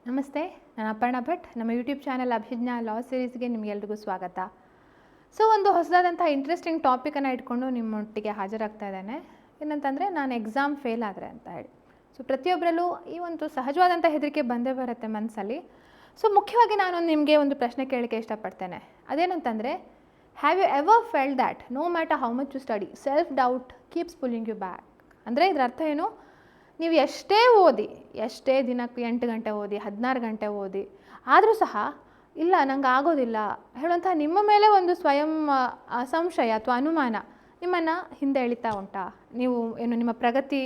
ನಮಸ್ತೆ, ನಾನು ಅಪರ್ಣಾ ಭಟ್. ನಮ್ಮ ಯೂಟ್ಯೂಬ್ ಚಾನಲ್ ಅಭಿಜ್ಞಾ ಲಾ ಸೀರೀಸ್ಗೆ ನಿಮಗೆಲ್ರಿಗೂ ಸ್ವಾಗತ. ಸೊ ಒಂದು ಹೊಸದಾದಂಥ ಇಂಟ್ರೆಸ್ಟಿಂಗ್ ಟಾಪಿಕನ್ನು ಇಟ್ಕೊಂಡು ನಿಮ್ಮೊಟ್ಟಿಗೆ ಹಾಜರಾಗ್ತಾ ಇದ್ದೇನೆ. ಏನಂತಂದರೆ, ನಾನು ಎಕ್ಸಾಮ್ ಫೇಲ್ ಆದರೆ ಅಂತ ಹೇಳಿ. ಸೊ ಪ್ರತಿಯೊಬ್ಬರಲ್ಲೂ ಈ ಒಂದು ಸಹಜವಾದಂಥ ಹೆದರಿಕೆ ಬಂದೇ ಬರುತ್ತೆ ಮನಸ್ಸಲ್ಲಿ. ಸೊ ಮುಖ್ಯವಾಗಿ ನಾನು ನಿಮಗೆ ಒಂದು ಪ್ರಶ್ನೆ ಕೇಳಲಿಕ್ಕೆ ಇಷ್ಟಪಡ್ತೇನೆ. ಅದೇನಂತಂದರೆ, have you ever felt that no matter how much you study self doubt keeps pulling you back? ಅಂದರೆ ಇದರ ಅರ್ಥ ಏನು? ನೀವು ಎಷ್ಟೇ ಓದಿ, ಎಷ್ಟೇ ದಿನಕ್ಕೆ 8 ಗಂಟೆ ಓದಿ, 16 ಗಂಟೆ ಓದಿ, ಆದರೂ ಸಹ ಇಲ್ಲ ನಂಗೆ ಆಗೋದಿಲ್ಲ ಹೇಳುವಂಥ ನಿಮ್ಮ ಮೇಲೆ ಒಂದು ಸ್ವಯಂ ಸಂಶಯ ಅಥವಾ ಅನುಮಾನ ನಿಮ್ಮನ್ನು ಹಿಂದೆ ಎಳಿತಾ ಉಂಟಾ? ನೀವು ಏನು ನಿಮ್ಮ ಪ್ರಗತಿ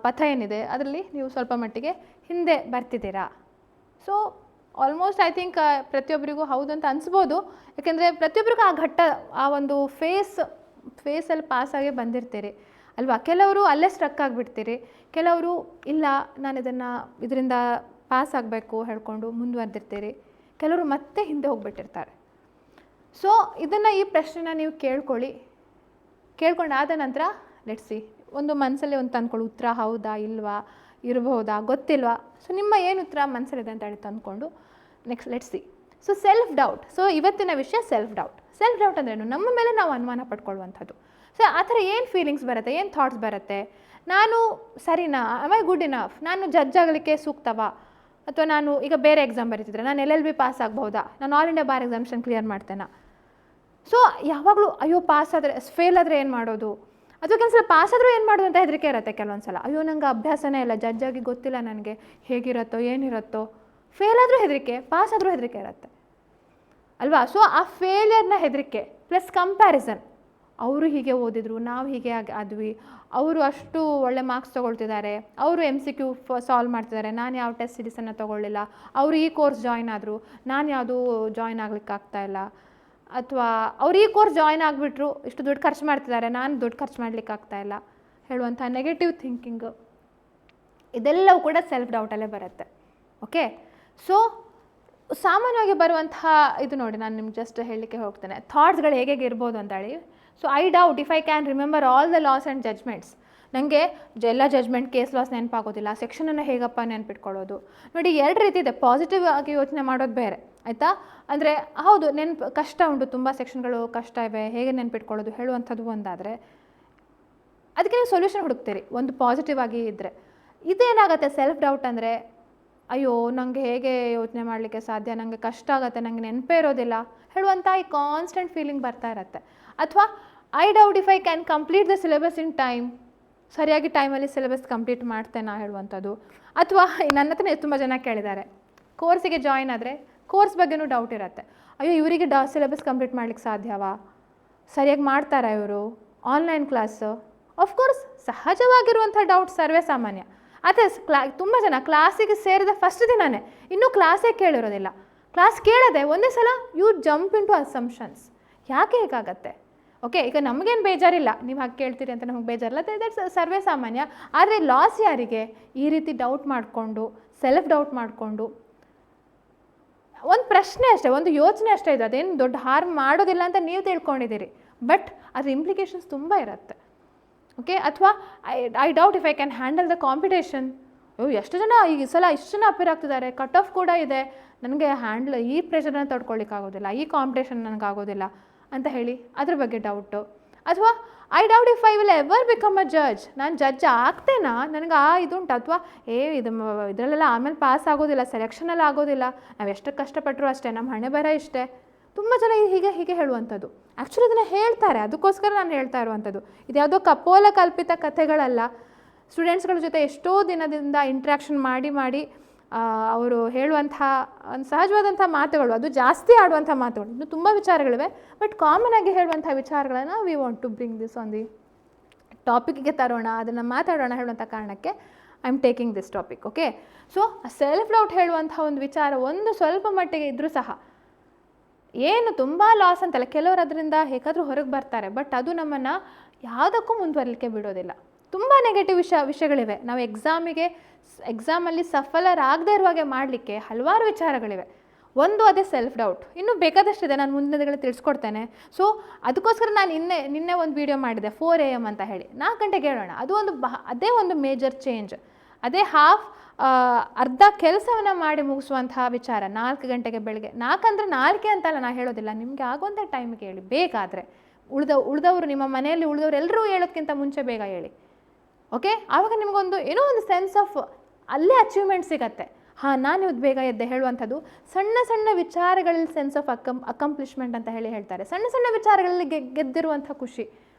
ಪಥ ಏನಿದೆ ಅದರಲ್ಲಿ ನೀವು ಸ್ವಲ್ಪ ಮಟ್ಟಿಗೆ ಹಿಂದೆ ಬರ್ತಿದ್ದೀರಾ? ಸೊ ಆಲ್ಮೋಸ್ಟ್ ಐ ಥಿಂಕ್ ಪ್ರತಿಯೊಬ್ಬರಿಗೂ ಹೌದು ಅಂತ ಅನಿಸ್ಬೋದು. ಯಾಕೆಂದರೆ ಪ್ರತಿಯೊಬ್ಬರಿಗೂ ಆ ಘಟ್ಟ, ಆ ಒಂದು ಫೇಸಲ್ಲಿ ಪಾಸಾಗೇ ಬಂದಿರ್ತೀರಿ ಅಲ್ವಾ? ಕೆಲವರು ಅಲ್ಲೇ ಸ್ಟ್ರಕ್ ಆಗಿಬಿಡ್ತೀರಿ, ಕೆಲವರು ಇಲ್ಲ ನಾನು ಇದರಿಂದ ಪಾಸ್ ಆಗಬೇಕು ಹೇಳ್ಕೊಂಡು ಮುಂದುವರೆದಿರ್ತೀರಿ, ಕೆಲವರು ಮತ್ತೆ ಹಿಂದೆ ಹೋಗ್ಬಿಟ್ಟಿರ್ತಾರೆ. ಸೊ ಈ ಪ್ರಶ್ನೆನ ನೀವು ಕೇಳ್ಕೊಂಡಾದ ನಂತರ ಲೆಟ್ಸಿ ಒಂದು ಮನಸ್ಸಲ್ಲಿ ಒಂದು ತಂದ್ಕೊಳ್ಳಿ, ಉತ್ತರ ಹೌದಾ ಇಲ್ವಾ, ಇರಬಹುದಾ ಗೊತ್ತಿಲ್ವಾ. ಸೊ ನಿಮ್ಮ ಏನು ಉತ್ತರ ಮನಸ್ಸಲ್ಲಿದೆ ಅಂತ ಹೇಳಿ ತಂದ್ಕೊಂಡು next let's see. So self doubt. So ಇವತ್ತಿನ ವಿಷಯ ಸೆಲ್ಫ್ ಡೌಟ್ ಅಂದ್ರೇನು? ನಮ್ಮ ಮೇಲೆ ನಾವು ಅನುಮಾನ ಪಡ್ಕೊಳ್ಳುವಂಥದ್ದು. ಸೊ ಆ ಥರ ಏನು ಫೀಲಿಂಗ್ಸ್ ಬರುತ್ತೆ, ಏನು ಥಾಟ್ಸ್ ಬರುತ್ತೆ? ನಾನು ಸರಿನಾ, ಆಮ್ ಐ ಗುಡ್ ಇನಫ್? ನಾನು ಜಡ್ಜ್ ಆಗಲಿಕ್ಕೆ ಸೂಕ್ತವಾ? ಅಥವಾ ನಾನು ಈಗ ಬೇರೆ ಎಕ್ಸಾಮ್ ಬರೀತಿದ್ರೆ ನಾನು LLB ಪಾಸ್ ಆಗ್ಬಹುದಾ? ನಾನು all India bar examination clear ಮಾಡ್ತೇನಾ? ಸೊ ಯಾವಾಗಲೂ ಅಯ್ಯೋ ಪಾಸ್ ಆದರೆ, ಫೇಲ್ ಆದರೆ ಏನು ಮಾಡೋದು? ಅಥವಾ ಕೆಲವು ಸಲ ಪಾಸ್ ಆದರೂ ಏನು ಮಾಡೋದು ಅಂತ ಹೆದರಿಕೆ ಇರುತ್ತೆ. ಕೆಲವೊಂದು ಸಲ ಅಯ್ಯೋ ನಂಗೆ ಅಭ್ಯಾಸನೇ ಇಲ್ಲ, ಜಡ್ಜ್ ಆಗಿ ಗೊತ್ತಿಲ್ಲ ನನಗೆ ಹೇಗಿರುತ್ತೋ ಏನಿರುತ್ತೋ. ಫೇಲ್ ಆದರೂ ಹೆದರಿಕೆ, ಪಾಸ್ ಆದರೂ ಹೆದರಿಕೆ ಇರುತ್ತೆ ಅಲ್ವಾ? ಸೊ ಆ ಫೇಲಿಯರ್ನ ಹೆದರಿಕೆ ಪ್ಲಸ್ ಕಂಪ್ಯಾರಿಸನ್. ಅವರು ಹೀಗೆ ಓದಿದ್ರು, ನಾವು ಹೀಗೆ ಆದ್ವಿ, ಅವರು ಅಷ್ಟು ಒಳ್ಳೆ ಮಾರ್ಕ್ಸ್ ತೊಗೊಳ್ತಿದ್ದಾರೆ, ಅವರು MCQ ಸಾಲ್ವ್ ಮಾಡ್ತಿದ್ದಾರೆ, ನಾನು ಯಾವ ಟೆಸ್ಟ್ ಸೀರೀಸನ್ನು ತೊಗೊಳ್ಳಿಲ್ಲ, ಅವರು ಈ ಕೋರ್ಸ್ ಜಾಯ್ನ್ ಆದರು, ನಾನು ಯಾವುದೂ ಜಾಯ್ನ್ ಆಗ್ಲಿಕ್ಕೆ ಆಗ್ತಾಯಿಲ್ಲ, ಅಥವಾ ಅವ್ರು ಈ ಕೋರ್ಸ್ ಜಾಯ್ನ್ ಆಗಿಬಿಟ್ರು, ಇಷ್ಟು ದುಡ್ಡು ಖರ್ಚು ಮಾಡ್ತಿದ್ದಾರೆ, ನಾನು ದುಡ್ಡು ಖರ್ಚು ಮಾಡಲಿಕ್ಕೆ ಆಗ್ತಾಯಿಲ್ಲ ಹೇಳುವಂಥ ನೆಗೆಟಿವ್ ಥಿಂಕಿಂಗು, ಇದೆಲ್ಲವೂ ಕೂಡ ಸೆಲ್ಫ್ ಡೌಟಲ್ಲೇ ಬರುತ್ತೆ. ಓಕೆ, ಸೊ ಸಾಮಾನ್ಯವಾಗಿ ಬರುವಂತಹ ಇದು ನೋಡಿ, ನಾನು ನಿಮ್ಗೆ ಜಸ್ಟ್ ಹೇಳಲಿಕ್ಕೆ ಹೋಗ್ತೇನೆ ಥಾಟ್ಸ್ಗಳು ಹೇಗೆ ಇರ್ಬೋದು ಅಂತೇಳಿ. So I doubt if I can remember all the loss and judgements. ನನಗೆ ಎಲ್ಲ ಜಜ್ಮೆಂಟ್, ಕೇಸ್ ಲಾಸ್ ನೆನಪಾಗೋದಿಲ್ಲ, ಸೆಕ್ಷನನ್ನು ಹೇಗಪ್ಪ ನೆನ್ಪಿಟ್ಕೊಳ್ಳೋದು? ನೋಡಿ, 2 ರೀತಿ ಇದೆ. ಪಾಸಿಟಿವ್ ಆಗಿ ಯೋಚನೆ ಮಾಡೋದು ಬೇರೆ, ಆಯಿತಾ? ಅಂದರೆ ಹೌದು ಕಷ್ಟ ಉಂಟು, ತುಂಬ ಸೆಕ್ಷನ್ಗಳು ಕಷ್ಟ ಇವೆ, ಹೇಗೆ ನೆನ್ಪಿಟ್ಕೊಳ್ಳೋದು ಹೇಳುವಂಥದ್ದು ಒಂದಾದರೆ, ಅದಕ್ಕೆ ನೀವು ಸೊಲ್ಯೂಷನ್ ಹುಡುಕ್ತೀರಿ ಒಂದು ಪಾಸಿಟಿವ್ ಆಗಿ ಇದ್ದರೆ. ಇದೇನಾಗುತ್ತೆ ಸೆಲ್ಫ್ ಡೌಟ್ ಅಂದರೆ, ಅಯ್ಯೋ ನನಗೆ ಹೇಗೆ ಯೋಚನೆ ಮಾಡಲಿಕ್ಕೆ ಸಾಧ್ಯ, ನನಗೆ ಕಷ್ಟ ಆಗುತ್ತೆ, ನನಗೆ ನೆನಪೇ ಇರೋದಿಲ್ಲ ಹೇಳುವಂಥ ಈ ಕಾನ್ಸ್ಟೆಂಟ್ ಫೀಲಿಂಗ್ ಬರ್ತಾ ಇರುತ್ತೆ. ಅಥವಾ I doubt if I can complete the syllabus in time. ಸರಿಯಾಗಿ ಟೈಮಲ್ಲಿ ಸಿಲೆಬಸ್ ಕಂಪ್ಲೀಟ್ ಮಾಡ್ತೇನಾ ಹೇಳುವಂಥದ್ದು. ಅಥವಾ ನನ್ನ ಹತ್ರ ತುಂಬ ಜನ ಕೇಳಿದ್ದಾರೆ, ಕೋರ್ಸಿಗೆ ಜಾಯ್ನ್ ಆದರೆ ಕೋರ್ಸ್ ಬಗ್ಗೆನೂ ಡೌಟ್ ಇರುತ್ತೆ. ಅಯ್ಯೋ ಇವರಿಗೆ ಸಿಲೆಬಸ್ ಕಂಪ್ಲೀಟ್ ಮಾಡ್ಲಿಕ್ಕೆ ಸಾಧ್ಯವಾ, ಸರಿಯಾಗಿ ಮಾಡ್ತಾರಾ ಇವರು, ಆನ್ಲೈನ್ ಕ್ಲಾಸು. ಆಫ್ಕೋರ್ಸ್ ಸಹಜವಾಗಿರುವಂಥ ಡೌಟ್ ಸರ್ವೇ ಸಾಮಾನ್ಯ. ಆದರೆ ತುಂಬ ಜನ ಕ್ಲಾಸಿಗೆ ಸೇರಿದ ಫಸ್ಟ್ ದಿನವೇ ಇನ್ನೂ ಕ್ಲಾಸೇ ಕೇಳಿರೋದಿಲ್ಲ. ಕ್ಲಾಸ್ ಕೇಳದೆ ಒಂದೇ ಸಲ you jump into assumptions. ಯಾಕೆ ಹೇಗಾಗತ್ತೆ? ಓಕೆ, ಈಗ ನಮಗೇನು ಬೇಜಾರಿಲ್ಲ, ನೀವು ಹಾಗೆ ಕೇಳ್ತೀರಿ ಅಂತ ನಮಗೆ ಬೇಜಾರಿಲ್ಲ, ದಟ್ಸ್ ಸರ್ವೇ ಸಾಮಾನ್ಯ. ಆದರೆ ಲಾಸ್ ಯಾರಿಗೆ? ಈ ರೀತಿ ಡೌಟ್ ಮಾಡಿಕೊಂಡು, ಸೆಲ್ಫ್ ಡೌಟ್ ಮಾಡಿಕೊಂಡು, ಒಂದು ಪ್ರಶ್ನೆ ಅಷ್ಟೇ, ಒಂದು ಯೋಚನೆ ಅಷ್ಟೇ ಇದು, ಅದೇನು ದೊಡ್ಡ ಹಾರ್ಮ್ ಮಾಡೋದಿಲ್ಲ ಅಂತ ನೀವು ತಿಳ್ಕೊಂಡಿದ್ದೀರಿ, ಬಟ್ ಅದ್ರ ಇಂಪ್ಲಿಕೇಶನ್ಸ್ ತುಂಬ ಇರುತ್ತೆ. ಓಕೆ, ಅಥವಾ I doubt if I can handle the competition. ಎಷ್ಟು ಜನ ಈ ಸಲ ಇಷ್ಟು ಜನ ಅಪಿಯರ್ ಆಗ್ತಿದ್ದಾರೆ, ಕಟ್ ಆಫ್ ಕೂಡ ಇದೆ, ನನಗೆ ಈ ಪ್ರೆಷರನ್ನ ತಡ್ಕೊಳ್ಳಿಕ್ಕಾಗೋದಿಲ್ಲ, ಈ ಕಾಂಪಿಟೇಷನ್ ನನಗಾಗೋದಿಲ್ಲ ಅಂತ ಹೇಳಿ ಅದ್ರ ಬಗ್ಗೆ ಡೌಟು. ಅಥವಾ I doubt if I will ever become a judge. ನಾನು ಜಡ್ಜ್ ಆಗ್ತೇನಾ, ನನಗೆ ಇದುಂಟು, ಅಥವಾ ಇದರಲ್ಲೆಲ್ಲ ಆಮೇಲೆ ಪಾಸ್ ಆಗೋದಿಲ್ಲ, ಸೆಲೆಕ್ಷನಲ್ಲಿ ಆಗೋದಿಲ್ಲ, ನಾವು ಎಷ್ಟು ಕಷ್ಟಪಟ್ಟರು ಅಷ್ಟೇ, ನಮ್ಮ ಹಣೆ ಬರ ಇಷ್ಟೇ. ತುಂಬ ಜನ ಹೀಗೆ ಹೇಳುವಂಥದ್ದು. ಆ್ಯಕ್ಚುಲಿ ಇದನ್ನು ಹೇಳ್ತಾರೆ, ಅದಕ್ಕೋಸ್ಕರ ನಾನು ಹೇಳ್ತಾ ಇರುವಂಥದ್ದು. ಇದು ಯಾವುದೋ ಕಪೋಲ ಕಲ್ಪಿತ ಕಥೆಗಳಲ್ಲ. ಸ್ಟೂಡೆಂಟ್ಸ್ಗಳ ಜೊತೆ ಎಷ್ಟೋ ದಿನದಿಂದ ಇಂಟ್ರ್ಯಾಕ್ಷನ್ ಮಾಡಿ ಅವರು ಹೇಳುವಂಥ ಸಹಜವಾದಂಥ ಮಾತುಗಳು, ಅದು ಜಾಸ್ತಿ ಆಡುವಂಥ ಮಾತುಗಳು. ಇನ್ನು ತುಂಬ ವಿಚಾರಗಳಿವೆ, ಬಟ್ ಕಾಮನ್ ಆಗಿ ಹೇಳುವಂಥ ವಿಚಾರಗಳನ್ನು we want to bring this on the ಟಾಪಿಕ್ಗೆ ತರೋಣ, ಅದನ್ನು ಮಾತಾಡೋಣ ಹೇಳುವಂಥ ಕಾರಣಕ್ಕೆ I am taking this topic. Okay, so self doubt ಹೇಳುವಂಥ ಒಂದು ವಿಚಾರ ಒಂದು ಸ್ವಲ್ಪ ಮಟ್ಟಿಗೆ ಇದ್ದರೂ ಸಹ, ಏನು ತುಂಬ ಲಾಸ್ ಅಂತಲ್ಲ, ಕೆಲವರು ಅದರಿಂದ ಹೇಗಾದರೂ ಹೊರಗೆ ಬರ್ತಾರೆ, ಬಟ್ ಅದು ನಮ್ಮನ್ನು ಯಾವುದಕ್ಕೂ ಮುಂದುವರಲಿಕ್ಕೆ ಬಿಡೋದಿಲ್ಲ. ತುಂಬ ನೆಗೆಟಿವ್ ವಿಷಯಗಳಿವೆ. ನಾವು ಎಕ್ಸಾಮಲ್ಲಿ ಸಫಲರಾಗದೇ ಇರುವಾಗೆ ಮಾಡಲಿಕ್ಕೆ ಹಲವಾರು ವಿಚಾರಗಳಿವೆ. ಒಂದು ಅದೇ ಸೆಲ್ಫ್ ಡೌಟ್, ಇನ್ನೂ ಬೇಕಾದಷ್ಟಿದೆ, ನಾನು ಮುಂದಿನಗಳು ತಿಳಿಸ್ಕೊಡ್ತೇನೆ. ಸೊ ಅದಕ್ಕೋಸ್ಕರ ನಾನು ನಿನ್ನೆ ಒಂದು ವಿಡಿಯೋ ಮಾಡಿದೆ 4 AM ಅಂತ ಹೇಳಿ, 4 ಗಂಟೆಗೆ ಹೇಳೋಣ. ಅದು ಅದೇ ಒಂದು ಮೇಜರ್ ಚೇಂಜ್. ಅದೇ ಅರ್ಧ ಕೆಲಸವನ್ನು ಮಾಡಿ ಮುಗಿಸುವಂತಹ ವಿಚಾರ 4 ಗಂಟೆಗೆ ಬೆಳಗ್ಗೆ 4 ಅಂದರೆ 4 ಅಂತಲ್ಲ ನಾನು ಹೇಳೋದಿಲ್ಲ, ನಿಮಗೆ ಆಗುವಂಥ ಟೈಮಿಗೆ ಹೇಳಿ ಬೇಕಾದರೆ. ಉಳಿದವರು ನಿಮ್ಮ ಮನೆಯಲ್ಲಿ ಉಳಿದವರು ಎಲ್ಲರೂ ಹೇಳೋದಕ್ಕಿಂತ ಮುಂಚೆ ಬೇಗ ಹೇಳಿ. ಓಕೆ, ಆವಾಗ ನಿಮಗೊಂದು ಏನೋ ಒಂದು ಸೆನ್ಸ್ ಆಫ್ ಅಲ್ಲೇ ಅಚೀವ್ಮೆಂಟ್ ಸಿಗತ್ತೆ. ಹಾಂ, ನಾನು ಇವತ್ತು ಬೇಗ ಎದ್ದೆ ಹೇಳುವಂಥದ್ದು ಸಣ್ಣ ಸಣ್ಣ ವಿಚಾರಗಳಲ್ಲಿ ಸೆನ್ಸ್ ಆಫ್ ಅಕಂಪ್ಲಿಷ್ಮೆಂಟ್ ಅಂತ ಹೇಳ್ತಾರೆ. ಸಣ್ಣ ಸಣ್ಣ ವಿಚಾರಗಳಲ್ಲಿ ಗೆದ್ದಿರುವಂಥ ಖುಷಿ,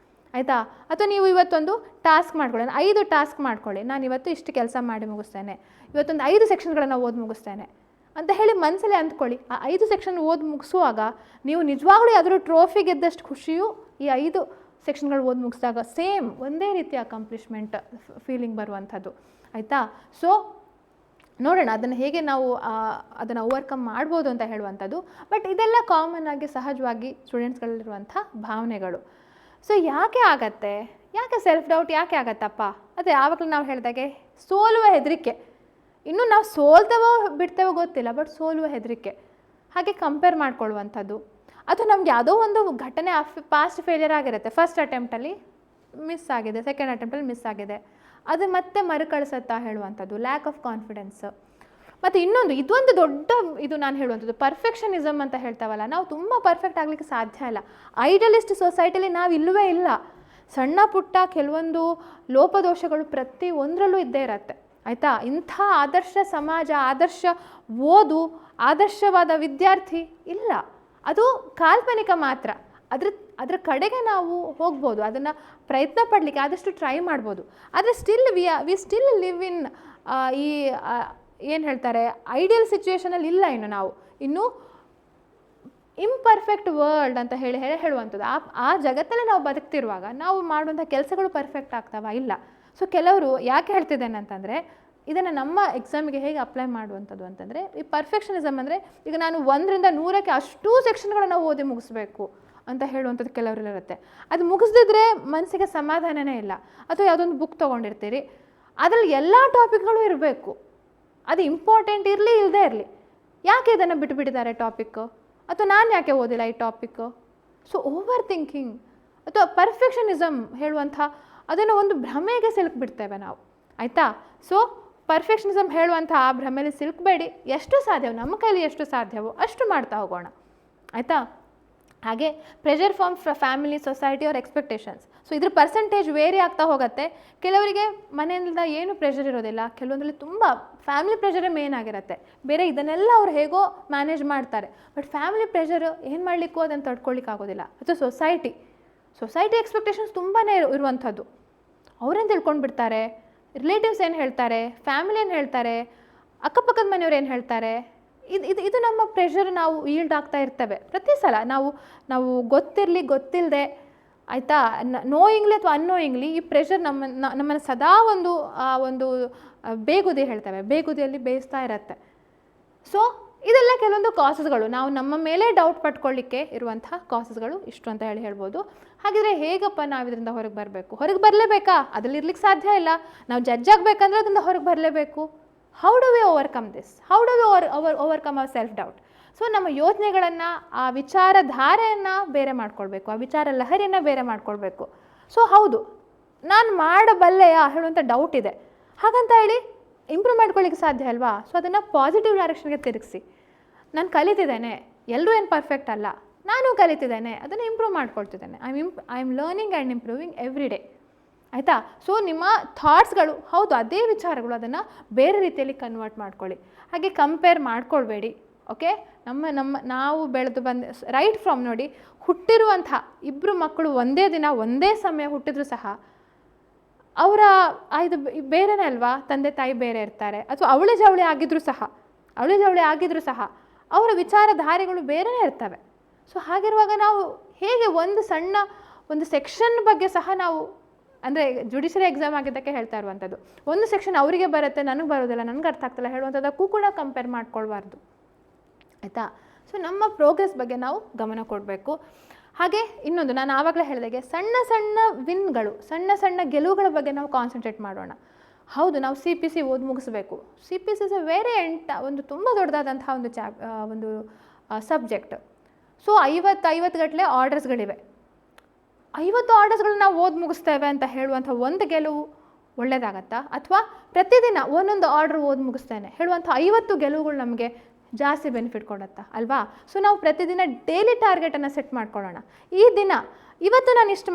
ಆಯಿತಾ? ಅಥವಾ ನೀವು ಇವತ್ತೊಂದು ಟಾಸ್ಕ್ ಮಾಡ್ಕೊಳ್ಳಿ, 5 ಟಾಸ್ಕ್ ಮಾಡ್ಕೊಳ್ಳಿ, ನಾನು ಇವತ್ತು ಇಷ್ಟು ಕೆಲಸ ಮಾಡಿ ಮುಗಿಸ್ತೇನೆ, ಇವತ್ತೊಂದು 5 ಸೆಕ್ಷನ್ಗಳನ್ನು ಓದಿ ಮುಗಿಸ್ತೇನೆ ಅಂತ ಹೇಳಿ ಮನಸ್ಸಲ್ಲಿ ಅಂದ್ಕೊಳ್ಳಿ. ಆ 5 ಸೆಕ್ಷನ್ ಓದಿ ಮುಗಿಸುವಾಗ ನೀವು ನಿಜವಾಗ್ಲೂ ಯಾವ್ದಾದ್ರು ಟ್ರೋಫಿ ಗೆದ್ದಷ್ಟು ಖುಷಿಯು ಈ 5 ಸೆಕ್ಷನ್ಗಳು ಓದಿ ಮುಗಿಸಿದಾಗ ಸೇಮ್ ಒಂದೇ ರೀತಿಯ ಅಕಂಪ್ಲಿಷ್ಮೆಂಟ್ ಫೀಲಿಂಗ್ ಬರುವಂಥದ್ದು, ಆಯಿತಾ? ಸೊ ನೋಡೋಣ ಅದನ್ನು ಹೇಗೆ ನಾವು ಅದನ್ನು ಓವರ್ಕಮ್ ಮಾಡ್ಬೋದು ಅಂತ ಹೇಳುವಂಥದ್ದು. ಬಟ್ ಇದೆಲ್ಲ ಕಾಮನ್ ಆಗಿ ಸಹಜವಾಗಿ ಸ್ಟೂಡೆಂಟ್ಸ್ಗಳಲ್ಲಿರುವಂಥ ಭಾವನೆಗಳು. ಸೊ ಯಾಕೆ ಆಗತ್ತೆ, ಯಾಕೆ ಸೆಲ್ಫ್ ಡೌಟ್ ಯಾಕೆ ಆಗತ್ತಪ್ಪ? ಅದೇ ಆವಾಗಲೂ ನಾವು ಹೇಳಿದಾಗೆ ಸೋಲುವ ಹೆದರಿಕೆ. ಇನ್ನೂ ನಾವು ಸೋಲ್ತೇವೋ ಬಿಡ್ತೇವೋ ಗೊತ್ತಿಲ್ಲ, ಬಟ್ ಸೋಲುವ ಹೆದರಿಕೆ, ಹಾಗೆ ಕಂಪೇರ್ ಮಾಡ್ಕೊಳ್ಳುವಂಥದ್ದು. ಅಥವಾ ನಮ್ಗೆ ಯಾವುದೋ ಒಂದು ಘಟನೆ ಪಾಸ್ಟ್ ಫೇಲಿಯರ್ ಆಗಿರುತ್ತೆ, ಫಸ್ಟ್ ಅಟೆಂಪ್ಟಲ್ಲಿ ಮಿಸ್ ಆಗಿದೆ, ಸೆಕೆಂಡ್ ಅಟೆಂಪ್ಟಲ್ಲಿ ಮಿಸ್ ಆಗಿದೆ, ಅದು ಮತ್ತೆ ಮರುಕಳಿಸುತ್ತಾ ಹೇಳುವಂಥದ್ದು, ಲ್ಯಾಕ್ ಆಫ್ ಕಾನ್ಫಿಡೆನ್ಸ್. ಮತ್ತು ಇನ್ನೊಂದು ಇದೊಂದು ದೊಡ್ಡ ಇದು ನಾನು ಹೇಳುವಂಥದ್ದು ಪರ್ಫೆಕ್ಷನಿಸಮ್ ಅಂತ ಹೇಳ್ತಾವಲ್ಲ, ನಾವು ತುಂಬ ಪರ್ಫೆಕ್ಟ್ ಆಗಲಿಕ್ಕೆ ಸಾಧ್ಯ ಇಲ್ಲ. ಐಡಲಿಸ್ಟ್ ಸೊಸೈಟಿಲಿ ನಾವು ಇಲ್ಲವೇ ಇಲ್ಲ. ಸಣ್ಣ ಪುಟ್ಟ ಕೆಲವೊಂದು ಲೋಪದೋಷಗಳು ಪ್ರತಿ ಒಂದರಲ್ಲೂ ಇದ್ದೇ ಇರತ್ತೆ, ಆಯಿತಾ? ಇಂಥ ಆದರ್ಶ ಸಮಾಜ, ಆದರ್ಶ ಓದು, ಆದರ್ಶವಾದ ವಿದ್ಯಾರ್ಥಿ ಇಲ್ಲ, ಅದು ಕಾಲ್ಪನಿಕ ಮಾತ್ರ. ಅದ್ರ ಕಡೆಗೆ ನಾವು ಹೋಗ್ಬೋದು, ಅದನ್ನು ಪ್ರಯತ್ನ ಪಡಲಿಕ್ಕೆ ಆದಷ್ಟು ಟ್ರೈ ಮಾಡ್ಬೋದು. ಆದರೆ still we still live in ಈ ಏನು ಹೇಳ್ತಾರೆ ಐಡಿಯಲ್ ಸಿಚುವೇಷನಲ್ಲಿ ಇಲ್ಲ. ಇನ್ನು ನಾವು ಇನ್ನೂ ಇಂಪರ್ಫೆಕ್ಟ್ ವರ್ಲ್ಡ್ ಅಂತ ಹೇಳುವಂಥದ್ದು. ಆ ಜಗತ್ತಲ್ಲೇ ನಾವು ಬದುಕ್ತಿರುವಾಗ ನಾವು ಮಾಡುವಂಥ ಕೆಲಸಗಳು ಪರ್ಫೆಕ್ಟ್ ಆಗ್ತಾವ? ಇಲ್ಲ. ಸೊ ಕೆಲವರು ಯಾಕೆ ಹೇಳ್ತಿದ್ದೇನೆ ಅಂತಂದರೆ, ಇದನ್ನು ನಮ್ಮ ಎಕ್ಸಾಮಿಗೆ ಹೇಗೆ ಅಪ್ಲೈ ಮಾಡುವಂಥದ್ದು ಅಂತಂದರೆ, ಈ ಪರ್ಫೆಕ್ಷನಿಸಮ್ ಅಂದರೆ ಈಗ ನಾನು 1ರಿಂದ 100ಕ್ಕೆ ಅಷ್ಟೂ ಸೆಕ್ಷನ್ಗಳನ್ನು ಓದಿ ಮುಗಿಸ್ಬೇಕು ಅಂತ ಹೇಳುವಂಥದ್ದು ಕೆಲವರಲ್ಲಿರುತ್ತೆ. ಅದು ಮುಗಿಸ್ದಿದ್ರೆ ಮನಸ್ಸಿಗೆ ಸಮಾಧಾನನೇ ಇಲ್ಲ. ಅಥವಾ ಯಾವುದೊಂದು ಬುಕ್ ತೊಗೊಂಡಿರ್ತೀರಿ, ಅದರಲ್ಲಿ ಎಲ್ಲ ಟಾಪಿಕ್ಗಳು ಇರಬೇಕು, ಅದು ಇಂಪಾರ್ಟೆಂಟ್ ಇರಲಿ ಇಲ್ಲದೇ ಇರಲಿ, ಯಾಕೆ ಇದನ್ನು ಬಿಟ್ಟುಬಿಟ್ಟಿದ್ದಾರೆ ಟಾಪಿಕ್ಕು, ಅಥವಾ ನಾನು ಯಾಕೆ ಓದಿಲ್ಲ ಈ ಟಾಪಿಕ್ಕು? ಸೊ ಓವರ್ ಥಿಂಕಿಂಗ್ ಅಥವಾ ಪರ್ಫೆಕ್ಷನಿಸಮ್ ಹೇಳುವಂಥ ಅದನ್ನು ಒಂದು ಭ್ರಮೆಗೆ ಸಿಲುಕಿಬಿಡ್ತೇವೆ ನಾವು, ಆಯಿತಾ? ಸೊ ಪರ್ಫೆಕ್ಷನಿಸಮ್ ಹೇಳುವಂಥ ಆ ಭ್ರಮೆಯಲ್ಲಿ ಸಿಲುಕಬೇಡಿ. ಎಷ್ಟು ಸಾಧ್ಯವೋ ನಮ್ಮ ಕೈಲಿ ಎಷ್ಟು ಸಾಧ್ಯವೋ ಅಷ್ಟು ಮಾಡ್ತಾ ಹೋಗೋಣ, ಆಯಿತಾ? ಹಾಗೆ ಪ್ರೆಷರ್ ಫ್ರಮ್ ಫ್ಯಾಮಿಲಿ, ಸೊಸೈಟಿ ಅವ್ರ ಎಕ್ಸ್ಪೆಕ್ಟೇಷನ್ಸ್. ಸೊ ಇದ್ರ ಪರ್ಸೆಂಟೇಜ್ ವೇರಿ ಆಗ್ತಾ ಹೋಗುತ್ತೆ. ಕೆಲವರಿಗೆ ಮನೆಯಿಂದ ಏನು ಪ್ರೆಷರ್ ಇರೋದಿಲ್ಲ, ಕೆಲವೊಂದರಲ್ಲಿ ತುಂಬ ಫ್ಯಾಮಿಲಿ ಪ್ರೆಷರೇ ಮೇನ್ ಆಗಿರುತ್ತೆ. ಬೇರೆ ಇದನ್ನೆಲ್ಲ ಅವ್ರು ಹೇಗೋ ಮ್ಯಾನೇಜ್ ಮಾಡ್ತಾರೆ. ಬಟ್ ಫ್ಯಾಮಿಲಿ ಪ್ರೆಷರ್ ಏನು ಮಾಡಲಿಕ್ಕೂ ಅದನ್ನು ತಡ್ಕೊಳ್ಳಿಕ್ಕಾಗೋದಿಲ್ಲ. ಅಥವಾ ಸೊಸೈಟಿ ಎಕ್ಸ್ಪೆಕ್ಟೇಷನ್ಸ್ ತುಂಬಾ ಇರುವಂಥದ್ದು. ಅವ್ರೇನು ತಿಳ್ಕೊಂಡು ಬಿಡ್ತಾರೆ, ರಿಲೇಟಿವ್ಸ್ ಏನು ಹೇಳ್ತಾರೆ, ಫ್ಯಾಮಿಲಿ ಏನು ಹೇಳ್ತಾರೆ, ಅಕ್ಕಪಕ್ಕದ ಮನೆಯವ್ರು ಏನು ಹೇಳ್ತಾರೆ, ಇದು ನಮ್ಮ ಪ್ರೆಷರ್ ನಾವು ಈಲ್ಡ್ ಆಗ್ತಾ ಇರ್ತೇವೆ ಪ್ರತಿ ಸಲ. ನಾವು ಗೊತ್ತಿರಲಿ ಗೊತ್ತಿಲ್ಲದೆ, ಆಯಿತಾ, ನೋಯಿಂಗ್ಲಿ ಅಥವಾ ಅನ್ನೋಯಿಂಗ್ಲಿ ಈ ಪ್ರೆಷರ್ ನಮ್ಮನ್ನು ಸದಾ ಒಂದು ಬೇಗುದಿ ಹೇಳ್ತೇವೆ, ಬೇಗುದಿಯಲ್ಲಿ ಬೇಯಿಸ್ತಾ ಇರತ್ತೆ. ಸೊ ಇದೆಲ್ಲ ಕೆಲವೊಂದು ಕಾಸಸ್ಗಳು, ನಾವು ನಮ್ಮ ಮೇಲೆ ಡೌಟ್ ಪಟ್ಕೊಳ್ಳಿಕ್ಕೆ ಇರುವಂಥ ಕಾಸಸ್ಗಳು ಇಷ್ಟು ಅಂತ ಹೇಳ್ಬೋದು. ಹಾಗಿದ್ರೆ ಹೇಗಪ್ಪ ನಾವು ಇದರಿಂದ ಹೊರಗೆ ಬರಬೇಕು? ಹೊರಗೆ ಬರಲೇಬೇಕಾ? ಅದರಲ್ಲಿ ಇರ್ಲಿಕ್ಕೆ ಸಾಧ್ಯ ಇಲ್ಲ. ನಾವು ಜಡ್ಜ್ ಆಗಬೇಕಂದ್ರೆ ಅದರಿಂದ ಹೊರಗೆ ಬರಲೇಬೇಕು. How do we overcome this? How do we overcome our self doubt? So ನಮ್ಮ ಯೋಚನೆಗಳನ್ನು, ಆ ವಿಚಾರಧಾರೆಯನ್ನು ಬೇರೆ ಮಾಡ್ಕೊಳ್ಬೇಕು, ಆ ವಿಚಾರ ಲಹರಿಯನ್ನು ಬೇರೆ ಮಾಡ್ಕೊಳ್ಬೇಕು. ಸೊ ಹೌದು, ನಾನು ಮಾಡಬಲ್ಲೆಯಾ ಹೇಳುವಂಥ ಡೌಟ್ ಇದೆ, ಹಾಗಂತ ಹೇಳಿ ಇಂಪ್ರೂವ್ ಮಾಡ್ಕೊಳ್ಳಿಕ್ಕೆ ಸಾಧ್ಯ ಅಲ್ವಾ? ಸೊ ಅದನ್ನು ಪಾಸಿಟಿವ್ ಡೈರೆಕ್ಷನ್ಗೆ ತಿರುಗಿಸಿ. ನಾನು ಕಲಿತಿದ್ದೇನೆ, ಎಲ್ಲರೂ ಏನು ಪರ್ಫೆಕ್ಟ್ ಅಲ್ಲ, ನಾನು ಕಲಿತಿದ್ದೇನೆ, ಅದನ್ನು ಇಂಪ್ರೂವ್ ಮಾಡ್ಕೊಳ್ತಿದ್ದೇನೆ. I am learning and improving every day, ಆಯಿತಾ? ಸೊ ನಿಮ್ಮ ಥಾಟ್ಸ್ಗಳು ಹೌದು ಅದೇ ವಿಚಾರಗಳು, ಅದನ್ನು ಬೇರೆ ರೀತಿಯಲ್ಲಿ ಕನ್ವರ್ಟ್ ಮಾಡ್ಕೊಳ್ಳಿ. ಹಾಗೆ ಕಂಪೇರ್ ಮಾಡ್ಕೊಳ್ಬೇಡಿ, ಓಕೆ? ನಾವು ಬೆಳೆದು ರೈಟ್ ಫ್ರಮ್ ನೋಡಿ, ಹುಟ್ಟಿರುವಂಥ 2 ಮಕ್ಕಳು ಒಂದೇ ದಿನ ಒಂದೇ ಸಮಯ ಹುಟ್ಟಿದ್ರು ಸಹ ಅವರ ಇದು ಬೇರೆನೇ ಅಲ್ವಾ? ತಂದೆ ತಾಯಿ ಬೇರೆ ಇರ್ತಾರೆ. ಅಥವಾ ಅವಳಿ ಜವಳಿ ಆಗಿದ್ರು ಸಹ ಅವರ ವಿಚಾರಧಾರೆಗಳು ಬೇರೆನೇ ಇರ್ತವೆ. ಸೊ ಹಾಗಿರುವಾಗ ನಾವು ಹೇಗೆ ಒಂದು ಸೆಕ್ಷನ್ ಬಗ್ಗೆ ಸಹ ನಾವು, ಅಂದರೆ ಜುಡಿಷಿಯರಿ ಎಕ್ಸಾಮ್ ಆಗಿದ್ದಕ್ಕೆ ಹೇಳ್ತಾ ಇರುವಂಥದ್ದು, ಒಂದು ಸೆಕ್ಷನ್ ಅವರಿಗೆ ಬರುತ್ತೆ, ನನಗೆ ಬರೋದಿಲ್ಲ, ನನಗೆ ಅರ್ಥ ಆಗ್ತಿಲ್ಲ ಹೇಳುವಂಥದ್ದಕ್ಕೂ ಕೂಡ ಕಂಪೇರ್ ಮಾಡ್ಕೊಳ್ಬಾರ್ದು, ಆಯಿತಾ? ಸೊ ನಮ್ಮ ಪ್ರೋಗ್ರೆಸ್ ಬಗ್ಗೆ ನಾವು ಗಮನ ಕೊಡಬೇಕು. ಹಾಗೆ ಇನ್ನೊಂದು, ನಾನು ಆವಾಗಲೇ ಹೇಳಿದಾಗೆ ಸಣ್ಣ ಸಣ್ಣ ವಿನ್ಗಳು, ಸಣ್ಣ ಗೆಲುವುಗಳ ಬಗ್ಗೆ ನಾವು ಕಾನ್ಸಂಟ್ರೇಟ್ ಮಾಡೋಣ. ಹೌದು, ನಾವು CPC ಓದಿ ಮುಗಿಸ್ಬೇಕು. CPC ಇಸ್ ಒಂದು ತುಂಬ ದೊಡ್ಡದಾದಂಥ ಒಂದು ಸಬ್ಜೆಕ್ಟ್. ಸೊ 50 ಗಟ್ಟಲೆ ಆರ್ಡರ್ಸ್ಗಳಿವೆ. 50 ಆರ್ಡರ್ಸ್ಗಳನ್ನ ನಾವು ಓದಿ ಮುಗಿಸ್ತೇವೆ ಅಂತ ಹೇಳುವಂಥ ಒಂದು ಗೆಲುವು ಒಳ್ಳೆಯದಾಗತ್ತಾ? ಅಥವಾ ಪ್ರತಿದಿನ ಒಂದೊಂದು ಆರ್ಡ್ರ್ ಓದಿ ಮುಗಿಸ್ತೇನೆ ಹೇಳುವಂಥ 50 ಗೆಲುವುಗಳು ನಮಗೆ ಜಾಸ್ತಿ ಬೆನಿಫಿಟ್ ಕೊಡುತ್ತಾ ಅಲ್ವಾ? ಸೊ ನಾವು ಪ್ರತಿದಿನ ಡೈಲಿ ಟಾರ್ಗೆಟನ್ನು ಸೆಟ್ ಮಾಡ್ಕೊಳ್ಳೋಣ. ಈ ದಿನ ಇವತ್ತು ನಾನು ಇಷ್ಟು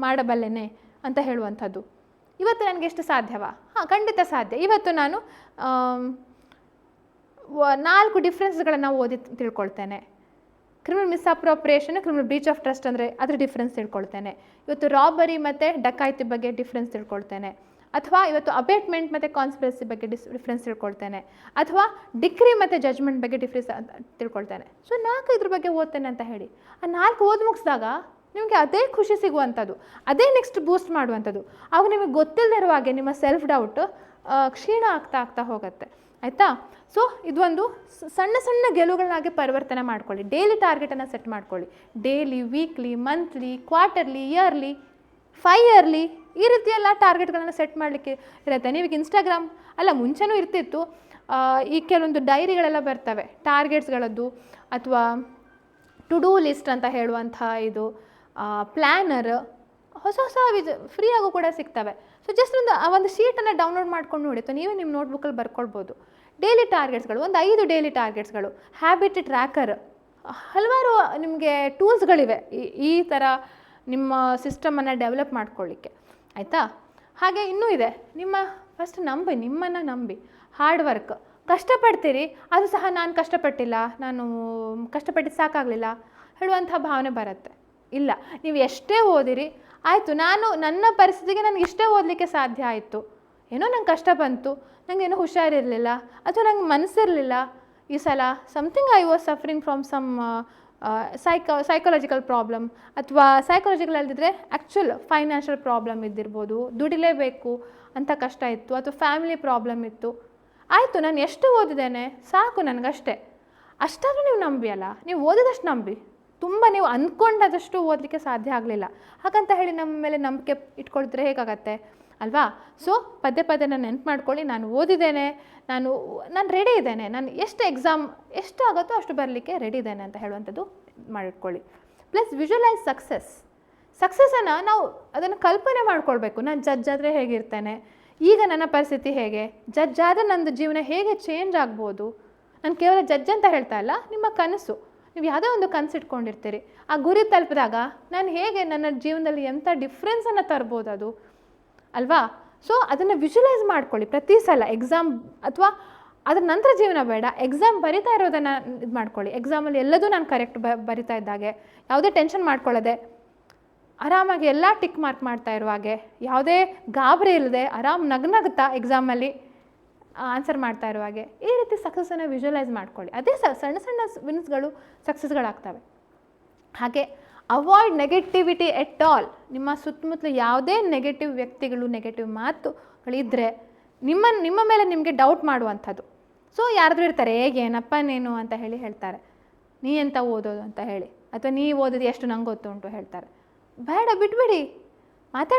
ಮಾಡಬಲ್ಲೆನೆ ಅಂತ ಹೇಳುವಂಥದ್ದು. ಇವತ್ತು ನನಗೆ ಎಷ್ಟು ಸಾಧ್ಯವಾ? ಹಾಂ, ಖಂಡಿತ ಸಾಧ್ಯ. ಇವತ್ತು ನಾನು 4 ಡಿಫ್ರೆನ್ಸ್ಗಳನ್ನು ಓದಿ ತಿಳ್ಕೊಳ್ತೇನೆ. Criminal misappropriation, criminal breach of trust ಅಂದರೆ ಅದ್ರ ಡಿಫ್ರೆನ್ಸ್ ತಿಳ್ಕೊಳ್ತೇನೆ. ಇವತ್ತು ರಾಬರಿ ಮತ್ತು ಡಕಾಯಿತಿ ಬಗ್ಗೆ ಡಿಫ್ರೆನ್ಸ್ ತಿಳ್ಕೊಳ್ತೇನೆ. ಅಥವಾ ಇವತ್ತು ಅಬೇಟ್ಮೆಂಟ್ ಮತ್ತು ಕಾನ್ಸ್ಪಿರಸಿ ಬಗ್ಗೆ ಡಿಫ್ರೆನ್ಸ್ ತಿಳ್ಕೊಳ್ತೇನೆ. ಅಥವಾ ಡಿಕ್ರಿ ಮತ್ತು ಜಜ್ಮೆಂಟ್ ಬಗ್ಗೆ ಡಿಫ್ರೆನ್ಸ್ ತಿಳ್ಕೊಳ್ತೇನೆ. ಸೊ 4 ಇದ್ರ ಬಗ್ಗೆ ಓದ್ತೇನೆ ಅಂತ ಹೇಳಿ. ಆ 4 ಓದಿ ಮುಗಿಸಿದಾಗ ನಿಮಗೆ ಅದೇ ಖುಷಿ ಸಿಗುವಂಥದ್ದು, ಅದೇ ನೆಕ್ಸ್ಟ್ ಬೂಸ್ಟ್ ಮಾಡುವಂಥದ್ದು. ಆಗ ನಿಮಗೆ ಗೊತ್ತಿಲ್ಲದೆ ಇರುವ ಹಾಗೆ ನಿಮ್ಮ ಸೆಲ್ಫ್ ಡೌಟ್ ಕ್ಷೀಣ ಆಗ್ತಾ ಹೋಗುತ್ತೆ. ಆಯಿತಾ? ಸೊ ಇದೊಂದು ಸಣ್ಣ ಸಣ್ಣ ಗೆಲುವುಗಳನ್ನಾಗಿ ಪರಿವರ್ತನೆ ಮಾಡ್ಕೊಳ್ಳಿ. ಡೈಲಿ ಟಾರ್ಗೆಟನ್ನು ಸೆಟ್ ಮಾಡ್ಕೊಳ್ಳಿ. Daily, weekly, monthly, quarterly, yearly, 5 yearly ಈ ರೀತಿ ಎಲ್ಲ ಟಾರ್ಗೆಟ್ಗಳನ್ನು ಸೆಟ್ ಮಾಡಲಿಕ್ಕೆ ಇರುತ್ತೆ. ನೀವೀಗ ಇನ್ಸ್ಟಾಗ್ರಾಮ್ ಅಲ್ಲ, ಮುಂಚೆನೂ ಇರ್ತಿತ್ತು. ಈ ಕೆಲವೊಂದು ಡೈರಿಗಳೆಲ್ಲ ಬರ್ತವೆ ಟಾರ್ಗೆಟ್ಸ್ಗಳದ್ದು, ಅಥವಾ ಟು ಡೂ ಲಿಸ್ಟ್ ಅಂತ ಹೇಳುವಂಥ ಇದು ಪ್ಲ್ಯಾನರ್, ಹೊಸ ಫ್ರೀಯಾಗೂ ಕೂಡ ಸಿಗ್ತವೆ. ಸೊ ಜಸ್ಟ್ ಒಂದು ಶೀಟನ್ನು ಡೌನ್ಲೋಡ್ ಮಾಡ್ಕೊಂಡು ನೋಡಿ, ನೀವೇ ನಿಮ್ಮ ನೋಟ್ಬುಕ್ಕಲ್ಲಿ ಬರ್ಕೊಳ್ಬೋದು. ಡೈಲಿ ಟಾರ್ಗೆಟ್ಸ್ಗಳು, ಒಂದು 5 ಡೈಲಿ ಟಾರ್ಗೆಟ್ಸ್ಗಳು, ಹ್ಯಾಬಿಟ್ ಟ್ರ್ಯಾಕರ್, ಹಲವಾರು ನಿಮಗೆ ಟೂಲ್ಸ್ಗಳಿವೆ ಈ ಥರ ನಿಮ್ಮ ಸಿಸ್ಟಮನ್ನು ಡೆವಲಪ್ ಮಾಡ್ಕೊಳ್ಳಿಕ್ಕೆ. ಆಯಿತಾ? ಹಾಗೆ ಇನ್ನೂ ಇದೆ, ನಿಮ್ಮನ್ನು ನಂಬಿ ಹಾರ್ಡ್ ವರ್ಕ್. ಕಷ್ಟಪಡ್ತೀರಿ, ಅದು ಸಹ ನಾನು ಕಷ್ಟಪಟ್ಟಿಲ್ಲ, ನಾನು ಕಷ್ಟಪಟ್ಟಿದ್ದು ಸಾಕಾಗಲಿಲ್ಲ ಹೇಳುವಂಥ ಭಾವನೆ ಬರುತ್ತೆ. ಇಲ್ಲ, ನೀವು ಎಷ್ಟೇ ಓದಿರಿ, ಆಯಿತು ನನ್ನ ಪರಿಸ್ಥಿತಿಗೆ ನನಗೆ ಇಷ್ಟೇ ಓದಲಿಕ್ಕೆ ಸಾಧ್ಯ ಆಯಿತು, ಏನೋ ನಂಗೆ ಕಷ್ಟ ಬಂತು, ನನಗೇನೋ ಹುಷಾರಿರಲಿಲ್ಲ, ಅಥವಾ ನಂಗೆ ಮನಸ್ಸಿರಲಿಲ್ಲ ಈ ಸಲ, something I was suffering from some psychological problem, ಅಥವಾ ಸೈಕಾಲಜಿಕಲ್ ಅಲ್ಲದಿದ್ದರೆ ಆ್ಯಕ್ಚುಲ್ ಫೈನಾನ್ಷಿಯಲ್ ಪ್ರಾಬ್ಲಮ್ ಇದ್ದಿರ್ಬೋದು, ದುಡಿಲೇಬೇಕು ಅಂತ ಕಷ್ಟ ಇತ್ತು, ಅಥವಾ ಫ್ಯಾಮಿಲಿ ಪ್ರಾಬ್ಲಮ್ ಇತ್ತು. ಆಯಿತು, ನಾನು ಎಷ್ಟು ಓದಿದ್ದೇನೆ ಸಾಕು ನನಗಷ್ಟೇ. ಅಷ್ಟಾದರೂ ನೀವು ನಂಬಿ ಅಲ್ಲ, ನೀವು ಓದಿದಷ್ಟು ನಂಬಿ. ತುಂಬ ನೀವು ಅಂದ್ಕೊಂಡದಷ್ಟು ಓದಲಿಕ್ಕೆ ಸಾಧ್ಯ ಆಗಲಿಲ್ಲ, ಹಾಗಂತ ಹೇಳಿ ನಮ್ಮ ಮೇಲೆ ನಂಬಿಕೆ ಇಟ್ಕೊಳ್ತಾರೆ ಹೇಗಾಗತ್ತೆ ಅಲ್ವಾ? ಸೊ ಪದೇ ನಾನು ನೆನ್ಪು ಮಾಡ್ಕೊಳ್ಳಿ, ನಾನು ಓದಿದ್ದೇನೆ, ನಾನು ರೆಡಿ ಇದ್ದೇನೆ, ನಾನು ಎಕ್ಸಾಮ್ ಎಷ್ಟು ಆಗುತ್ತೋ ಅಷ್ಟು ಬರಲಿಕ್ಕೆ ರೆಡಿ ಇದ್ದೇನೆ ಅಂತ ಹೇಳುವಂಥದ್ದು ಮಾಡಿಟ್ಕೊಳ್ಳಿ. ಪ್ಲಸ್ ವಿಜುವಲೈಸ್ ಸಕ್ಸಸ್ಸನ್ನು ನಾವು ಅದನ್ನು ಕಲ್ಪನೆ ಮಾಡ್ಕೊಳ್ಬೇಕು. ನಾನು ಜಡ್ಜ್ ಆದರೆ ಹೇಗಿರ್ತೇನೆ, ಈಗ ನನ್ನ ಪರಿಸ್ಥಿತಿ ಹೇಗೆ, ಜಡ್ಜ್ ಆದರೆ ನನ್ನದು ಜೀವನ ಹೇಗೆ ಚೇಂಜ್ ಆಗ್ಬೋದು. ನಾನು ಕೇವಲ ಜಡ್ಜ್ ಅಂತ ಹೇಳ್ತಾ ಇಲ್ಲ, ನಿಮ್ಮ ಕನಸು, ನೀವು ಯಾವುದೋ ಒಂದು ಕನಸು ಇಟ್ಕೊಂಡಿರ್ತೀರಿ, ಆ ಗುರಿ ತಲುಪಿದಾಗ ನಾನು ಹೇಗೆ ನನ್ನ ಜೀವನದಲ್ಲಿ ಎಂಥ ಡಿಫ್ರೆನ್ಸನ್ನು ತರ್ಬೋದು ಅದು ಅಲ್ವಾ? ಸೊ ಅದನ್ನು ವಿಜುವಲೈಸ್ ಮಾಡ್ಕೊಳ್ಳಿ ಪ್ರತಿ ಸಲ. ಎಕ್ಸಾಮ್ ಅಥವಾ ಅದ್ರ ನಂತರ ಜೀವನ ಬೇಡ, ಎಕ್ಸಾಮ್ ಬರಿತಾ ಇರೋದನ್ನು ಇದು ಮಾಡ್ಕೊಳ್ಳಿ. ಎಕ್ಸಾಮಲ್ಲಿ ಎಲ್ಲದೂ ನಾನು ಕರೆಕ್ಟ್ ಬರಿತಾ ಇದ್ದಾಗೆ, ಯಾವುದೇ ಟೆನ್ಷನ್ ಮಾಡ್ಕೊಳ್ಳೋದೆ, ಆರಾಮಾಗಿ ಎಲ್ಲ ಟಿಕ್ ಮಾರ್ಕ್ ಮಾಡ್ತಾ ಇರುವ ಹಾಗೆ, ಯಾವುದೇ ಗಾಬರಿ ಇಲ್ಲದೆ ಆರಾಮ್ ನಗ್ನಗ್ತಾ ಎಕ್ಸಾಮಲ್ಲಿ ಆನ್ಸರ್ ಮಾಡ್ತಾ ಇರುವ ಹಾಗೆ, ಈ ರೀತಿ ಸಕ್ಸಸ್ಸನ್ನು ವಿಜುವಲೈಸ್ ಮಾಡ್ಕೊಳ್ಳಿ. ಅದೇ ಸಣ್ಣ ಸಣ್ಣ ವಿನ್ಸ್ಗಳು ಸಕ್ಸಸ್ಗಳಾಗ್ತವೆ. ಹಾಗೆ ಅವಾಯ್ಡ್ ನೆಗೆಟಿವಿಟಿ ಎಟ್ ಆಲ್. ನಿಮ್ಮ ಸುತ್ತಮುತ್ತಲು ಯಾವುದೇ ನೆಗೆಟಿವ್ ವ್ಯಕ್ತಿಗಳು, ನೆಗೆಟಿವ್ ಮಾತುಗಳಿದ್ದರೆ ನಿಮ್ಮ ಮೇಲೆ ನಿಮಗೆ ಡೌಟ್ ಮಾಡುವಂಥದ್ದು. ಸೊ ಯಾರಾದರೂ ಇರ್ತಾರೆ, ಏನಪ್ಪ ನೀನು ಅಂತ ಹೇಳ್ತಾರೆ, ನೀ ಎಂತ ಓದೋದು ಅಂತ ಹೇಳಿ, ಅಥವಾ ನೀ ಓದೋದು ಎಷ್ಟು ನಂಗೆ ಗೊತ್ತುಂಟು ಹೇಳ್ತಾರೆ. ಬೇಡ, ಬಿಟ್ಬಿಡಿ,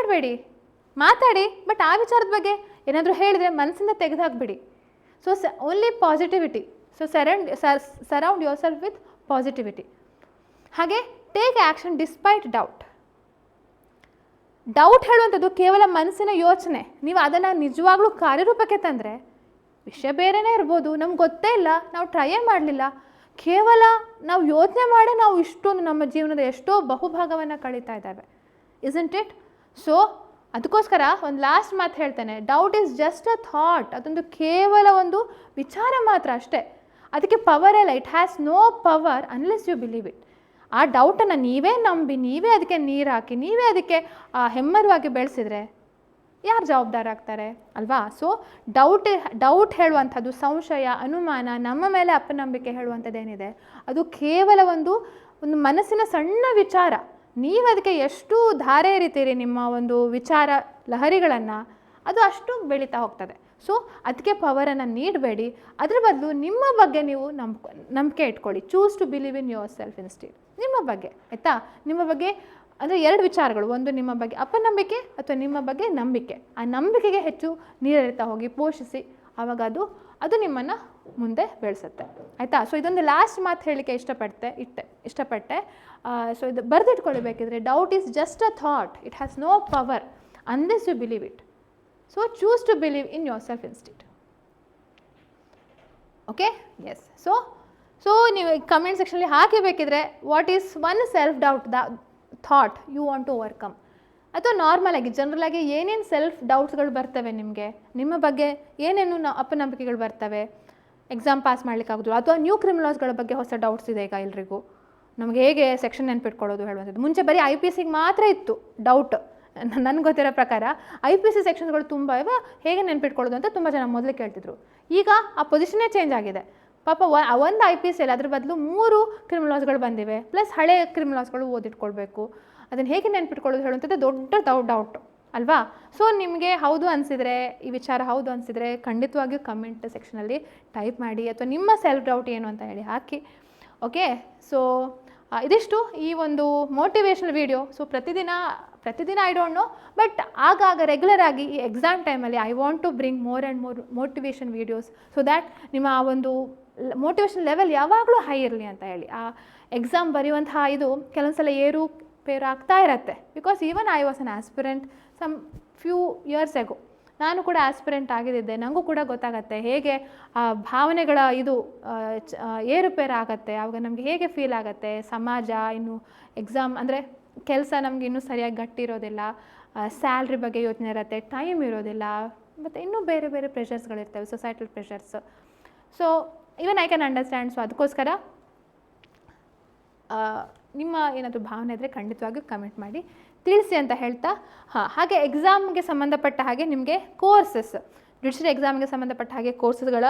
ಮಾತಾಡಿ, ಬಟ್ ಆ ವಿಚಾರದ ಬಗ್ಗೆ ಏನಾದರೂ ಹೇಳಿದರೆ ಮನಸ್ಸಿಂದ ತೆಗೆದುಹಾಕ್ಬಿಡಿ. So only positivity. So surround yourself with positivity. ಹಾಗೆ ಟೇಕ್ ಆ್ಯಕ್ಷನ್ ಡಿಸ್ಪೈಟ್ ಡೌಟ್ ಹೇಳುವಂಥದ್ದು ಕೇವಲ ಮನಸ್ಸಿನ ಯೋಚನೆ. ನೀವು ಅದನ್ನು ನಿಜವಾಗ್ಲೂ ಕಾರ್ಯರೂಪಕ್ಕೆ ತಂದರೆ ವಿಷಯ ಬೇರೆಯೇ ಇರ್ಬೋದು, ನಮ್ಗೆ ಗೊತ್ತೇ ಇಲ್ಲ, ನಾವು ಟ್ರೈಯೇ ಮಾಡಲಿಲ್ಲ, ಕೇವಲ ನಾವು ಯೋಚನೆ ಮಾಡಿ ನಾವು ಇಷ್ಟೊಂದು ನಮ್ಮ ಜೀವನದ ಎಷ್ಟೋ ಬಹುಭಾಗವನ್ನು ಕಳೀತಾ ಇದ್ದಾವೆ. Isn't it? ಸೊ ಅದಕ್ಕೋಸ್ಕರ ಒಂದು ಲಾಸ್ಟ್ ಮಾತು ಹೇಳ್ತೇನೆ, doubt is just a thought. ಅದೊಂದು ಕೇವಲ ಒಂದು ವಿಚಾರ ಮಾತ್ರ ಅಷ್ಟೇ, ಅದಕ್ಕೆ ಪವರ್ ಇಲ್ಲ. It has no power unless you believe it. ಆ ಡೌಟನ್ನು ನೀವೇ ನಂಬಿ, ನೀವೇ ಅದಕ್ಕೆ ನೀರು ಹಾಕಿ, ನೀವೇ ಅದಕ್ಕೆ ಹೆಮ್ಮರವಾಗಿ ಬೆಳೆಸಿದ್ರೆ ಯಾರು ಜವಾಬ್ದಾರ ಆಗ್ತಾರೆ ಅಲ್ವಾ? ಸೊ ಡೌಟ್ ಹೇಳುವಂಥದ್ದು, ಸಂಶಯ, ಅನುಮಾನ, ನಮ್ಮ ಮೇಲೆ ಅಪನಂಬಿಕೆ ಹೇಳುವಂಥದ್ದೇನಿದೆ ಅದು ಕೇವಲ ಒಂದು ಮನಸ್ಸಿನ ಸಣ್ಣ ವಿಚಾರ. ನೀವು ಅದಕ್ಕೆ ಎಷ್ಟು ಧಾರೆ ಎರಿತೀರಿ ನಿಮ್ಮ ಒಂದು ವಿಚಾರ ಲಹರಿಗಳನ್ನು, ಅದು ಅಷ್ಟು ಬೆಳೀತಾ ಹೋಗ್ತದೆ. ಸೊ ಅದಕ್ಕೆ ಪವರನ್ನು ನೀಡಬೇಡಿ, ಅದರ ಬದಲು ನಿಮ್ಮ ಬಗ್ಗೆ ನೀವು ನಂಬಿಕೆ ಇಟ್ಕೊಳ್ಳಿ. Choose to believe in yourself instead. ನಿಮ್ಮ ಬಗ್ಗೆ, ಆಯಿತಾ? ನಿಮ್ಮ ಬಗ್ಗೆ ಅಂದರೆ 2 ವಿಚಾರಗಳು, ಒಂದು ನಿಮ್ಮ ಬಗ್ಗೆ ಅಪನಂಬಿಕೆ ಅಥವಾ ನಿಮ್ಮ ಬಗ್ಗೆ ನಂಬಿಕೆ. ಆ ನಂಬಿಕೆಗೆ ಹೆಚ್ಚು ನೀರೆರಿತಾ ಹೋಗಿ, ಪೋಷಿಸಿ, ಆವಾಗ ಅದು ನಿಮ್ಮನ್ನು ಮುಂದೆ ಬೆಳೆಸುತ್ತೆ, ಆಯಿತಾ? ಸೊ ಇದೊಂದು ಲಾಸ್ಟ್ ಮಾತು ಹೇಳಲಿಕ್ಕೆ ಇಷ್ಟಪಟ್ಟೆ. ಸೊ ಇದು ಬರೆದಿಟ್ಕೊಳ್ಬೇಕಿದ್ರೆ, doubt is just a thought, it has no power unless you believe it. So choose to believe in yourself instead. Okay? Yes. So ನೀವು ಕಮೆಂಟ್ ಸೆಕ್ಷನಲ್ಲಿ ಹಾಕಬೇಕಿದ್ರೆ what is one self doubt thought you want to overcome, ಅಥವಾ ನಾರ್ಮಲಾಗಿ ಜನರಲಾಗಿ ಏನೇನು self ಡೌಟ್ಸ್ಗಳು ಬರ್ತವೆ ನಿಮಗೆ, ನಿಮ್ಮ ಬಗ್ಗೆ ಏನೇನು ಅಪನಂಬಿಕೆಗಳು ಬರ್ತವೆ, ಎಕ್ಸಾಮ್ ಪಾಸ್ ಮಾಡಲಿಕ್ಕಾಗೋದು, ಅಥವಾ ನ್ಯೂ ಕ್ರಿಮಿನಲ್ಸ್ಗಳ ಬಗ್ಗೆ ಹೊಸ ಡೌಟ್ಸ್ ಇದೆ ಈಗ ಎಲ್ರಿಗೂ. ನಮಗೆ ಹೇಗೆ ಸೆಕ್ಷನ್ ನೆನ್ಪಿಟ್ಕೊಳ್ಳೋದು ಹೇಳುವಂಥದ್ದು. ಮುಂಚೆ ಬರೀ IPSCಗೆ ಮಾತ್ರ ಇತ್ತು ಡೌಟ್. ನನಗೆ ಗೊತ್ತಿರೋ ಪ್ರಕಾರ IPSC ಸೆಕ್ಷನ್ಸ್ಗಳು ತುಂಬ ಇವೆ, ಹೇಗೆ ನೆನ್ಪಿಟ್ಕೊಳ್ಳೋದು ಅಂತ ತುಂಬ ಜನ ಮೊದಲು ಕೇಳ್ತಿದ್ರು. ಈಗ ಆ ಪೊಸಿಷನ್ನೇ ಚೇಂಜ್ ಆಗಿದೆ. ಪಾಪ ಒಂದು IPSCಯಲ್ಲಿ ಅದ್ರ ಬದಲು 3 ಕ್ರಿಮಿನಲ್ಸ್ಗಳು ಬಂದಿವೆ, ಪ್ಲಸ್ ಹಳೆ ಕ್ರಿಮಿನಲ್ಸ್ಗಳು ಓದಿಟ್ಕೊಳ್ಬೇಕು. ಅದನ್ನು ಹೇಗೆ ನೆನ್ಪಿಟ್ಕೊಳ್ಳೋದು ಹೇಳುವಂಥದ್ದು ದೊಡ್ಡ ಡೌಟ್ ಅಲ್ವಾ. ಸೊ ನಿಮಗೆ ಹೌದು ಅನಿಸಿದರೆ, ಈ ವಿಚಾರ ಹೌದು ಅನಿಸಿದರೆ ಖಂಡಿತವಾಗಿಯೂ ಕಮೆಂಟ್ ಸೆಕ್ಷನಲ್ಲಿ ಟೈಪ್ ಮಾಡಿ, ಅಥವಾ ನಿಮ್ಮ ಸೆಲ್ಫ್ ಡೌಟ್ ಏನು ಅಂತ ಹೇಳಿ ಹಾಕಿ. ಓಕೆ, ಸೊ ಇದಿಷ್ಟು ಈ ಒಂದು ಮೋಟಿವೇಶ್ನಲ್ ವೀಡಿಯೋ. ಸೊ ಪ್ರತಿದಿನ ಐ ಡೋಂಟ್ ನೋ, ಬಟ್ ಆಗಾಗ ರೆಗ್ಯುಲರ್ ಆಗಿ ಈ ಎಕ್ಸಾಮ್ ಟೈಮಲ್ಲಿ I want to bring more and more motivation videos, so that ನಿಮ್ಮ ಆ ಒಂದು ಮೋಟಿವೇಶನ್ ಲೆವೆಲ್ ಯಾವಾಗಲೂ ಹೈ ಇರಲಿ ಅಂತ ಹೇಳಿ. ಆ ಎಕ್ಸಾಮ್ ಬರೆಯುವಂತಹ ಇದು ಕೆಲವೊಂದು ಸಲ ಏರುಪೇರು ಆಗ್ತಾ ಇರತ್ತೆ. Because even I was an aspirant some few years ago. ನಾನು ಕೂಡ ಆಸ್ಪಿರೆಂಟ್ ಆಗಿದ್ದೆ, ನನಗೂ ಕೂಡ ಗೊತ್ತಾಗತ್ತೆ ಹೇಗೆ ಆ ಭಾವನೆಗಳ ಇದು ಏರುಪೇರು ಆಗತ್ತೆ, ಆವಾಗ ನಮಗೆ ಹೇಗೆ ಫೀಲ್ ಆಗುತ್ತೆ. ಸಮಾಜ ಇನ್ನು ಎಕ್ಸಾಮ್ ಅಂದರೆ ಕೆಲಸ ನಮಗೆ ಇನ್ನೂ ಸರಿಯಾಗಿ ಗಟ್ಟಿರೋದಿಲ್ಲ, ಸ್ಯಾಲ್ರಿ ಬಗ್ಗೆ ಯೋಚನೆ ಇರುತ್ತೆ, ಟೈಮ್ ಇರೋದಿಲ್ಲ, ಮತ್ತು ಇನ್ನೂ ಬೇರೆ ಬೇರೆ ಪ್ರೆಷರ್ಸ್ಗಳಿರ್ತವೆ, societal pressures. So even I can understand. So ಅದಕ್ಕೋಸ್ಕರ ನಿಮ್ಮ ಏನಾದರೂ ಭಾವನೆ ಇದ್ದರೆ ಖಂಡಿತವಾಗಿಯೂ ಕಮೆಂಟ್ ಮಾಡಿ ತಿಳಿಸಿ ಅಂತ ಹೇಳ್ತಾ, ಹಾಗೆ ಎಕ್ಸಾಮ್ಗೆ ಸಂಬಂಧಪಟ್ಟ ಹಾಗೆ ನಿಮಗೆ ಕೋರ್ಸಸ್, ಜುಡಿಷಿಯರಿ ಎಕ್ಸಾಮ್ಗೆ ಸಂಬಂಧಪಟ್ಟ ಹಾಗೆ ಕೋರ್ಸಸ್ಗಳ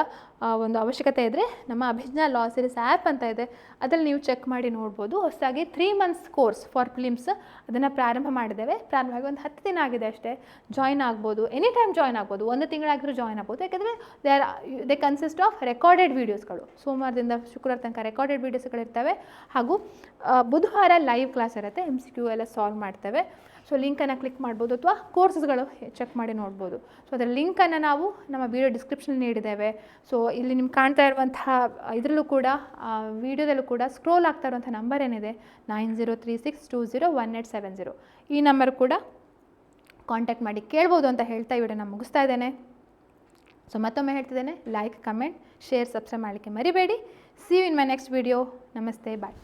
ಒಂದು ಅವಶ್ಯಕತೆ ಇದ್ದರೆ ನಮ್ಮ ಅಭಿಜ್ಞಾ ಲಾ ಸೀರೀಸ್ ಆ್ಯಪ್ ಅಂತ ಇದೆ, ಅದರಲ್ಲಿ ನೀವು ಚೆಕ್ ಮಾಡಿ ನೋಡ್ಬೋದು. ಹೊಸದಾಗಿ 3 months ಕೋರ್ಸ್ ಫಾರ್ ಫಿಲಿಮ್ಸ್ ಅದನ್ನು ಪ್ರಾರಂಭ ಮಾಡಿದ್ದೇವೆ. ಪ್ರಾರಂಭವಾಗಿ ಒಂದು 10 ದಿನ ಆಗಿದೆ ಅಷ್ಟೇ. ಜಾಯ್ನ್ ಆಗ್ಬೋದು, ಎನಿ ಟೈಮ್ ಜಾಯ್ನ್ ಆಗ್ಬೋದು, 1 ತಿಂಗಳಾಗಿದ್ರೂ ಜಾಯ್ನ್ ಆಗ್ಬೋದು. ಯಾಕೆಂದರೆ ದೇ ಕನ್ಸಿಸ್ಟ್ ಆಫ್ ರೆಕಾರ್ಡೆಡ್ ವೀಡಿಯೋಸ್ಗಳು. ಸೋಮವಾರದಿಂದ ಶುಕ್ರವಾರ ತನಕ ರೆಕಾರ್ಡೆಡ್ ವೀಡಿಯೋಸ್ಗಳಿರ್ತವೆ, ಹಾಗೂ ಬುಧವಾರ ಲೈವ್ ಕ್ಲಾಸ್ ಇರುತ್ತೆ, MCQ ಎಲ್ಲ ಸಾಲ್ವ್ ಮಾಡ್ತೇವೆ. ಸೊ ಲಿಂಕನ್ನು ಕ್ಲಿಕ್ ಮಾಡ್ಬೋದು, ಅಥವಾ ಕೋರ್ಸಸ್ಗಳು ಚೆಕ್ ಮಾಡಿ ನೋಡ್ಬೋದು. ಸೊ ಅದರ ಲಿಂಕನ್ನು ನಾವು ನಮ್ಮ ವಿಡಿಯೋ ಡಿಸ್ಕ್ರಿಪ್ಷನ್ ನೀಡಿದ್ದೇವೆ. ಸೊ ಇಲ್ಲಿ ನಿಮ್ಗೆ ಕಾಣ್ತಾ ಇರುವಂತಹ ಇದರಲ್ಲೂ ಕೂಡ ವಿಡಿಯೋದಲ್ಲೂ ಕೂಡ ಸ್ಕ್ರೋಲ್ ಆಗ್ತಾ ಇರುವಂಥ ನಂಬರ್ ಏನಿದೆ 9036201870, ಈ ನಂಬರ್ ಕೂಡ ಕಾಂಟ್ಯಾಕ್ಟ್ ಮಾಡಿ ಕೇಳ್ಬೋದು ಅಂತ ಹೇಳ್ತಾ ಈ ವಿಡಿಯೋನ ಮುಗಿಸ್ತಾ ಇದ್ದೇನೆ. ಸೊ ಮತ್ತೊಮ್ಮೆ ಹೇಳ್ತಿದ್ದೇನೆ, ಲೈಕ್, ಕಮೆಂಟ್, ಶೇರ್, ಸಬ್ಸ್ಕ್ರೈಬ್ ಮಾಡಲಿಕ್ಕೆ ಮರಿಬೇಡಿ. See you in my next video. ನಮಸ್ತೆ, ಬಾಯ್.